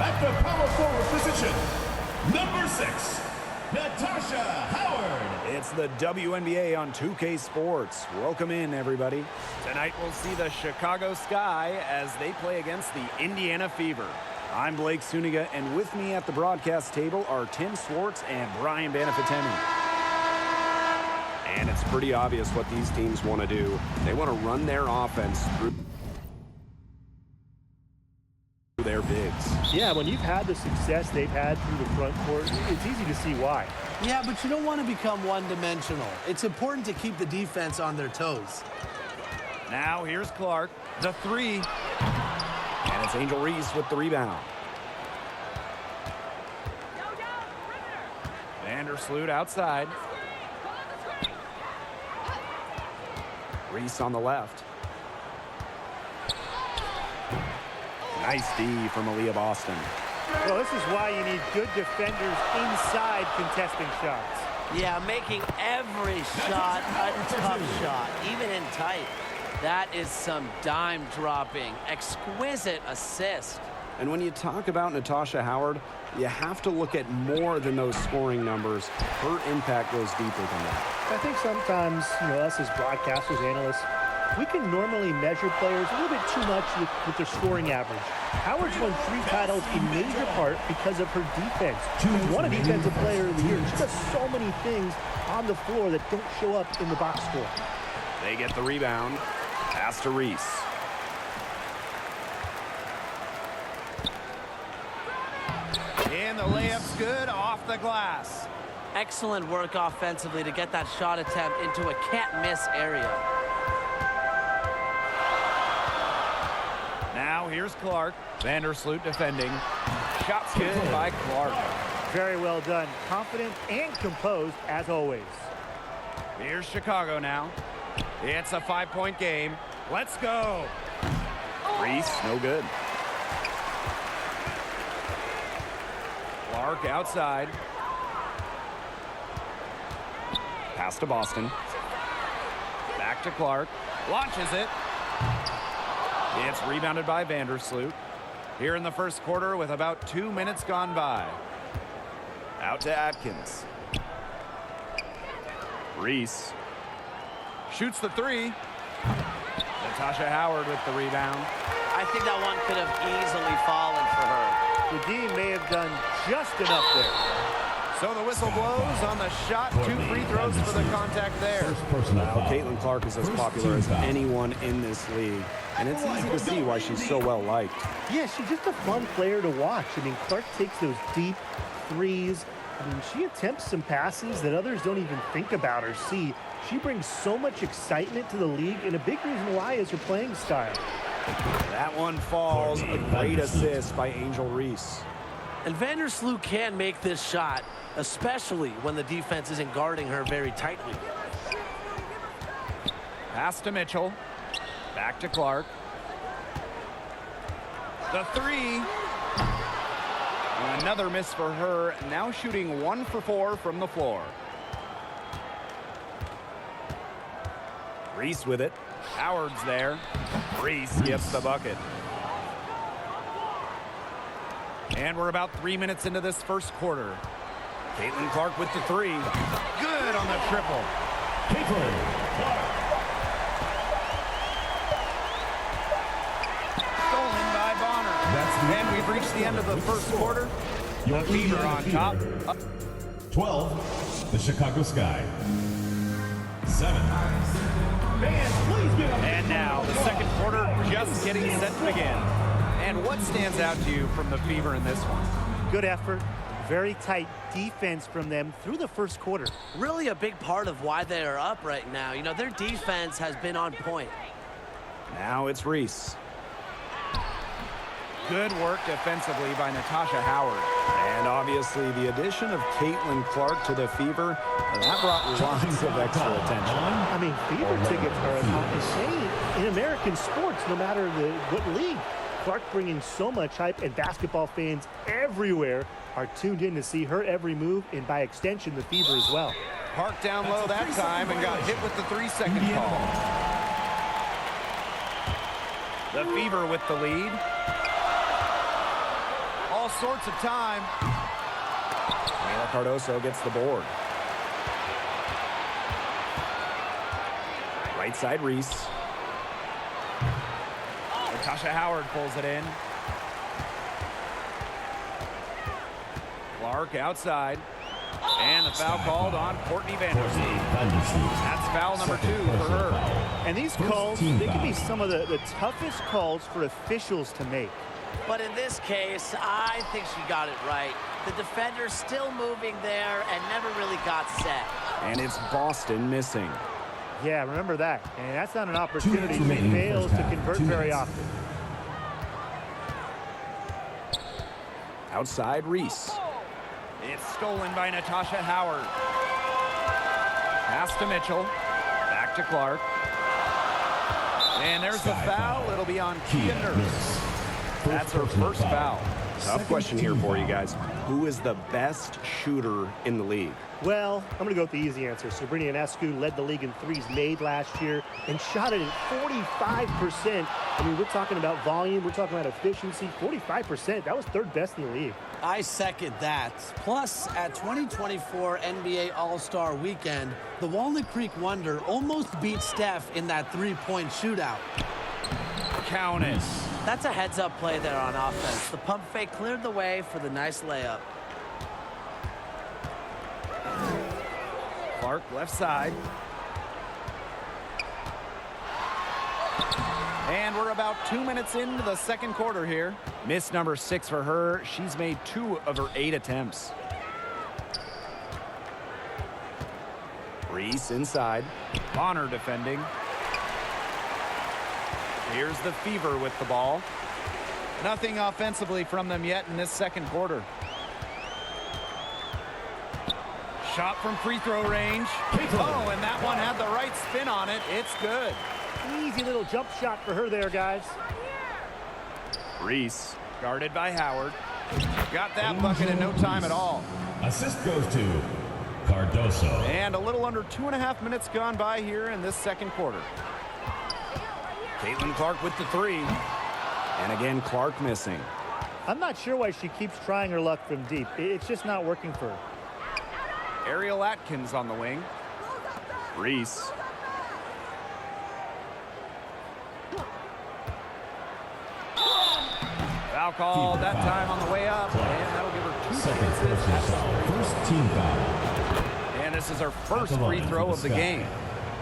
At the power forward position, number 6, Natasha Howard. It's the WNBA on 2K Sports. Welcome in, everybody. Tonight we'll see the Chicago Sky as they play against the Indiana Fever. I'm Blake Suniga, and with me at the broadcast table are Tim Swartz and Brian Banafitemi. And it's pretty obvious what these teams want to do. They want to run their offense through their bigs. Yeah, when you've had the success they've had through the front court, it's easy to see why. Yeah, but you don't want to become one-dimensional. It's important to keep the defense on their toes. Now here's Clark, the three. And it's Angel Reese with the rebound. Vandersloot outside. Reese on the left. Nice D from Aaliyah Boston. Well, this is why you need good defenders inside contesting shots. Yeah, making every shot a tough shot, even in tight. That is some dime-dropping, exquisite assist. And when you talk about Natasha Howard, you have to look at more than those scoring numbers. Her impact goes deeper than that. I think sometimes, us as broadcasters, analysts, we can normally measure players a little bit too much with their scoring average. Howard's won 3 titles in major part because of her defense. She's won a Defensive Player of the Year. She does so many things on the floor that don't show up in the box score. They get the rebound. Pass to Reese. And the layup's good off the glass. Excellent work offensively to get that shot attempt into a can't-miss area. Now here's Clark. Vandersloot defending. Shot's good by Clark. Very well done. Confident and composed, as always. Here's Chicago now. It's a 5-point game. Let's go. Reese, no good. Clark outside. Pass to Boston. Back to Clark. Launches it. It's rebounded by Vandersloot. Here in the first quarter with about 2 minutes gone by. Out to Atkins. Reese. Shoots the three. Natasha Howard with the rebound. I think that one could have easily fallen for her. The D may have done just enough there. So the whistle blows on the shot. 2 free throws for the contact there. Now, Caitlin Clark is as popular as anyone in this league, and it's easy to see why she's so well liked. Yeah, she's just a fun player to watch. I mean, Clark takes those deep threes. I mean, she attempts some passes that others don't even think about or see. She brings so much excitement to the league, and a big reason why is her playing style. That one falls. A great assist by Angel Reese. And Vandersloot can make this shot, especially when the defense isn't guarding her very tightly. Pass to Mitchell. Back to Clark. The three. Another miss for her. Now shooting 1 for 4 from the floor. Reese with it. Howard's there. Reese gets the bucket. And we're about 3 minutes into this first quarter. Caitlin Clark with the three. Good on the triple. Caitlin Clark. Stolen by Bonner. And we've reached the end of the first quarter. The Fever on top. 12, the Chicago Sky. 7. And now the second quarter just getting set to begin. And what stands out to you from the Fever in this one? Good effort. Very tight defense from them through the first quarter. Really a big part of why they are up right now. Their defense has been on point. Now it's Reese. Good work defensively by Natasha Howard. And obviously the addition of Caitlin Clark to the Fever, that brought lots of extra attention. I mean, Fever tickets are as hot as shame in American sports, no matter what league. Clark bringing so much hype, and basketball fans everywhere are tuned in to see her every move, and by extension, the Fever as well. Parked down low that time and got hit with the 3-second call. The Fever with the lead. sorts of time. Mila Cardoso gets the board. Right side, Reese. Natasha Howard pulls it in. Clark outside. And the foul called on Courtney Vandersloot. That's foul number 2 for her. And these calls, they can be some of the toughest calls for officials to make. But in this case, I think she got it right. The defender's still moving there and never really got set. And it's Boston missing. Yeah, remember that. And that's not an opportunity she fails to convert very often. Outside, Reese. It's stolen by Natasha Howard. Pass to Mitchell. Back to Clark. And there's the foul. It'll be on Kia Nurse. That's her first foul. Tough question here for you guys. Who is the best shooter in the league? Well, I'm going to go with the easy answer. Sabrina Ionescu led the league in threes made last year and shot it at 45%. I mean, we're talking about volume. We're talking about efficiency. 45%. That was third best in the league. I second that. Plus, at 2024 NBA All-Star Weekend, the Walnut Creek Wonder almost beat Steph in that three-point shootout. Count it. That's a heads-up play there on offense. The pump fake cleared the way for the nice layup. Clark left side. And we're about 2 minutes into the second quarter here. Miss number 6 for her. She's made 2 of her 8 attempts. Reese inside. Bonner defending. Here's the Fever with the ball. Nothing offensively from them yet in this second quarter. Shot from free throw range. Oh, and that one had the right spin on it. It's good. Easy little jump shot for her there, guys. Reese. Guarded by Howard. Got that bucket in no time at all. Assist goes to Cardoso. And a little under 2.5 minutes gone by here in this second quarter. Caitlin Clark with the 3. And again, Clark missing. I'm not sure why she keeps trying her luck from deep. It's just not working for her. Ariel Atkins on the wing. Reese. Foul call that time on the way up. And that'll give her 2 chances. First team foul. And this is her first free throw of the game.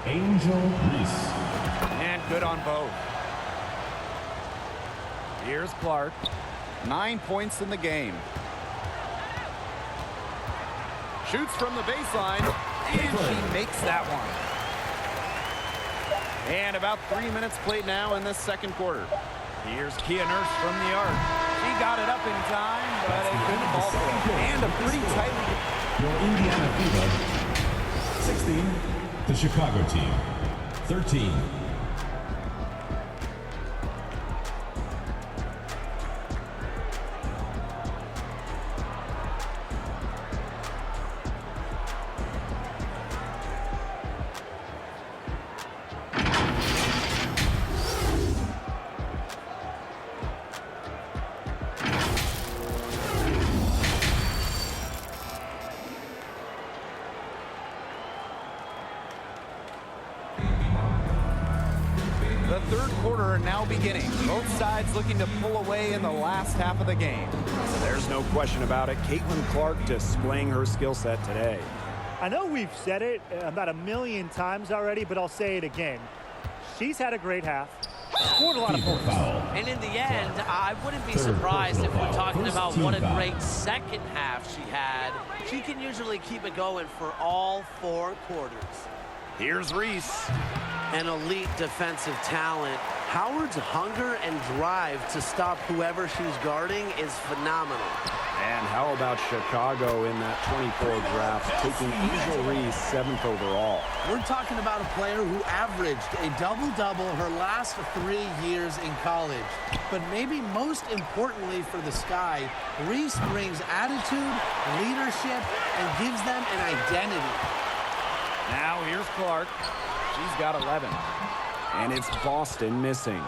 Angel Reese. And good on both. Here's Clark. 9 points in the game. Shoots from the baseline, and she makes that one. And about 3 minutes played now in this second quarter. Here's Kia Nurse from the arc. She got it up in time, but it couldn't fall for it. And a pretty tight. Your Indiana Fever. 16. The Chicago team. 13. The third quarter now beginning. Both sides looking to pull away in the last half of the game. There's no question about it. Caitlin Clark displaying her skill set today. I know we've said it about 1,000,000 times already, but I'll say it again. She's had a great half. Scored a lot of points. And in the end, I wouldn't be surprised if we're talking about what a great second half she had. She can usually keep it going for all 4 quarters. Here's Reese. An elite defensive talent. Howard's hunger and drive to stop whoever she's guarding is phenomenal. And how about Chicago in that 24 draft, taking Angel Reese 7th overall? We're talking about a player who averaged a double-double her last 3 years in college. But maybe most importantly for the Sky, Reese brings attitude, leadership, and gives them an identity. Now here's Clark. She's got 11. And it's Boston missing.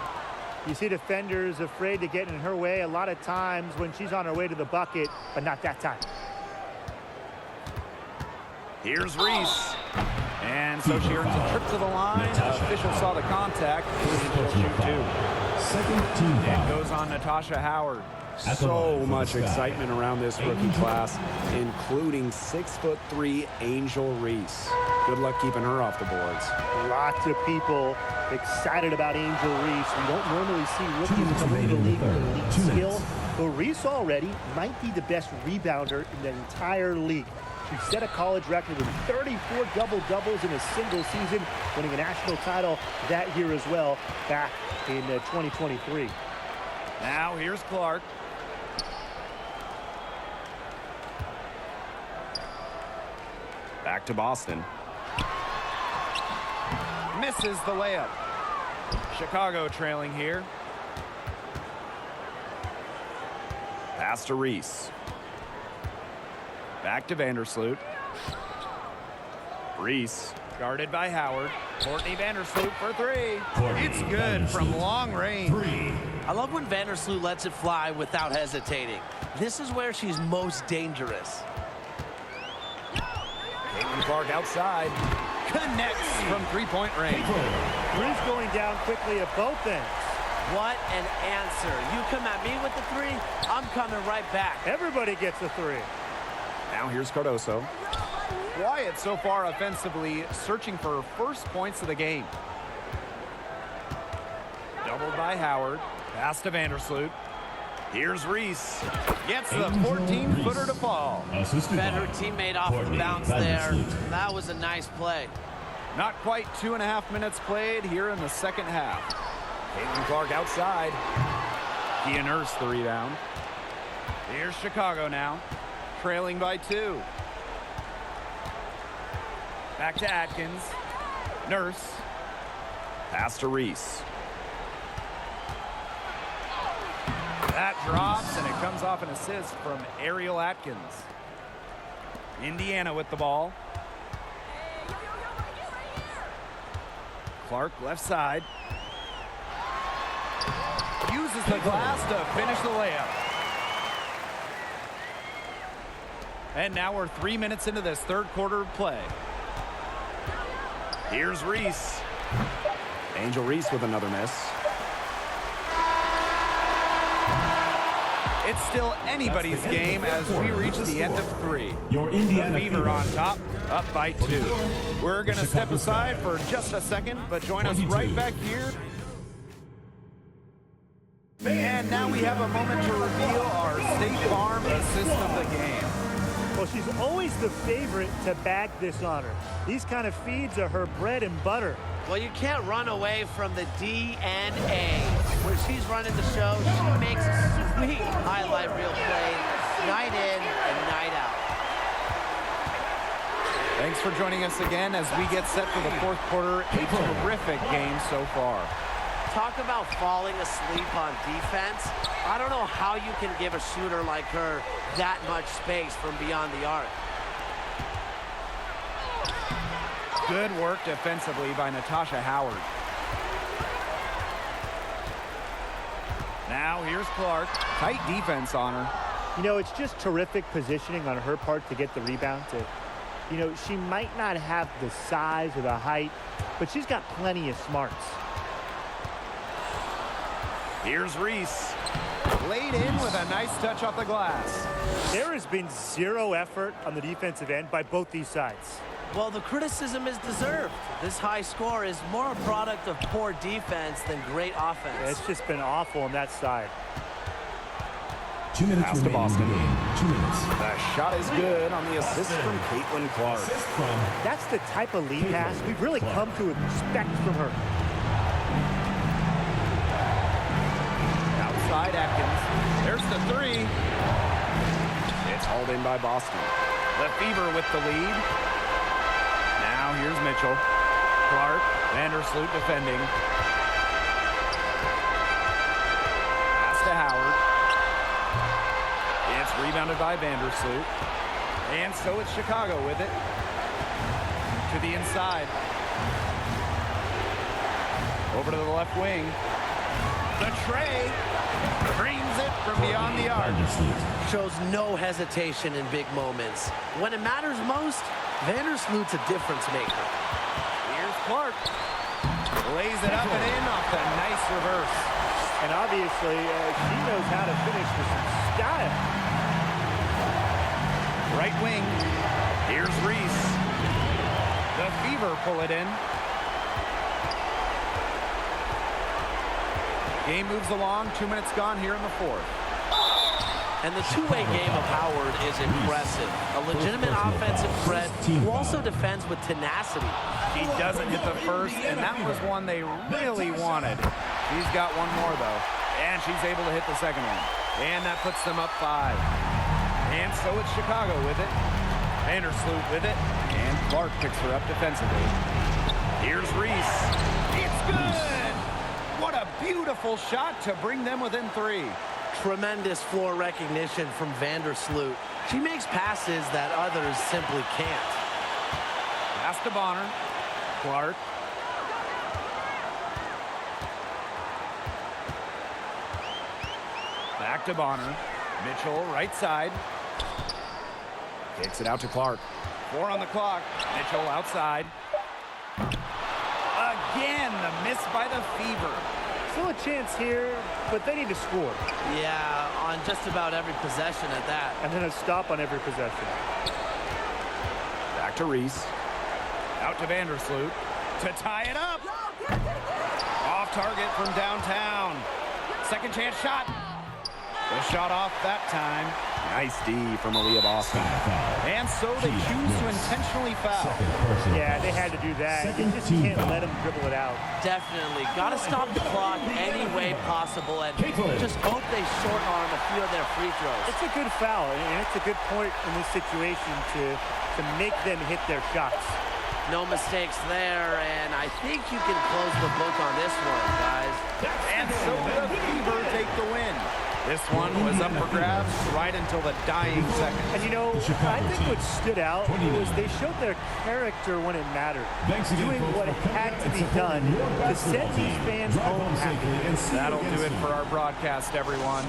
You see defenders afraid to get in her way a lot of times when she's on her way to the bucket, but not that time. Here's Reese. And so she earns a trip to the line. Official saw the contact. She'll shoot two. Second team It foul. goes on Natasha Howard. So much excitement around this rookie class, including 6'3" Angel Reese. Good luck keeping her off the boards. Lots of people excited about Angel Reese. We don't normally see rookies come into the league with elite skill, but Reese already might be the best rebounder in the entire league. She set a college record with 34 double-doubles in a single season, winning a national title that year as well, back in 2023. Now here's Clark. Back to Boston. Misses the layup. Chicago trailing here. Pass to Reese. Back to Vandersloot. Reese guarded by Howard. Courtney Vandersloot for three. It's good from long range. I love when Vandersloot lets it fly without hesitating. This is where she's most dangerous. Caitlin Clark outside. Connects from three-point range. Reese going down quickly at both ends. What an answer. You come at me with the three, I'm coming right back. Everybody gets a three. Now here's Cardoso. Wyatt so far offensively searching for her first points of the game. Doubled by Howard. Pass to Vandersloot. Here's Reese. Gets the 14-footer to fall. Assisted Bet by her teammate off the Courtney bounce there. Vandersloot. That was a nice play. Not quite 2.5 minutes played here in the second half. Caitlin Clark outside. Kia Nurse the rebound. Here's Chicago now. Trailing by 2. Back to Atkins. Nurse. Pass to Reese. That drops, and it comes off an assist from Ariel Atkins. Indiana with the ball. Clark left side. Uses the glass to finish the layup. And now we're 3 minutes into this third quarter of play. Here's Reese. Angel Reese with another miss. It's still anybody's game as we reach the end of 3. Your Indiana Fever on top, up by 2. We're going to step aside for just a second, but join us right back here. And now we have a moment to reveal our State Farm assist of the game. Well, she's always the favorite to bag this honor. These kind of feeds are her bread and butter. Well, you can't run away from the DNA. Where she's running the show, she makes sweet highlight reel plays night in and night out. Thanks for joining us again as we get set for the fourth quarter. A terrific game so far. Talk about falling asleep on defense. I don't know how you can give a shooter like her that much space from beyond the arc. Good work defensively by Natasha Howard. Now here's Clark. Tight defense on her. You know, it's just terrific positioning on her part to get the rebound. You know, she might not have the size or the height, but she's got plenty of smarts. Here's Reese. Laid in with a nice touch off the glass. There has been zero effort on the defensive end by both these sides. Well, the criticism is deserved. This high score is more a product of poor defense than great offense. It's just been awful on that side. 2 minutes Pass to remaining in the Boston. game. 2 minutes. The shot is good on the assist from Caitlin Clark. Assist from That's the type of lead pass we've really come to expect from her. Outside Atkins. There's the three. It's hauled in by Boston. The Fever with the lead. Now here's Mitchell. Clark. Vandersloot defending. Pass to Howard. It's rebounded by Vandersloot. And so it's Chicago with it. To the inside. Over to the left wing. The tray creams it from beyond the arc. Shows no hesitation in big moments. When it matters most, Vandersloot's a difference maker. Here's Clark. Lays it up and in off the nice reverse. And obviously, she knows how to finish with some style. Right wing. Here's Reese. The Fever pull it in. Game moves along. 2 minutes gone here in the fourth. And the two-way game of Howard is impressive. A legitimate offensive threat who also defends with tenacity. She doesn't hit the first, and that was one they really wanted. She's got one more, though, and she's able to hit the second one. And that puts them up 5. And so it's Chicago with it. Vandersloot with it, and Clark picks her up defensively. Here's Reese. It's good! What a beautiful shot to bring them within 3. Tremendous floor recognition from Vandersloot. She makes passes that others simply can't. Pass to Bonner. Clark. Back to Bonner. Mitchell, right side. Takes it out to Clark. 4 on the clock. Mitchell outside. Again, the miss by the Fever. Still a chance here, but they need to score. Yeah, on just about every possession at that. And then a stop on every possession. Back to Reese. Out to Vandersloot. To tie it up. Off target from downtown. Second chance shot. The shot off that time. Nice D from Aaliyah Boston. And so they choose to intentionally foul. Yeah, they had to do that. You just can't let them dribble it out. Definitely. Got to stop the clock any way possible and just hope they short arm a few of their free throws. It's a good foul, and it's a good point in this situation to make them hit their shots. No mistakes there, and I think you can close the book on this one, guys. And so the Fever take the win. This one was up for grabs right until the dying second. And you know, I think what stood out was they showed their character when it mattered. Doing what had to be done to send these fans home happy. That'll do it for our broadcast, everyone.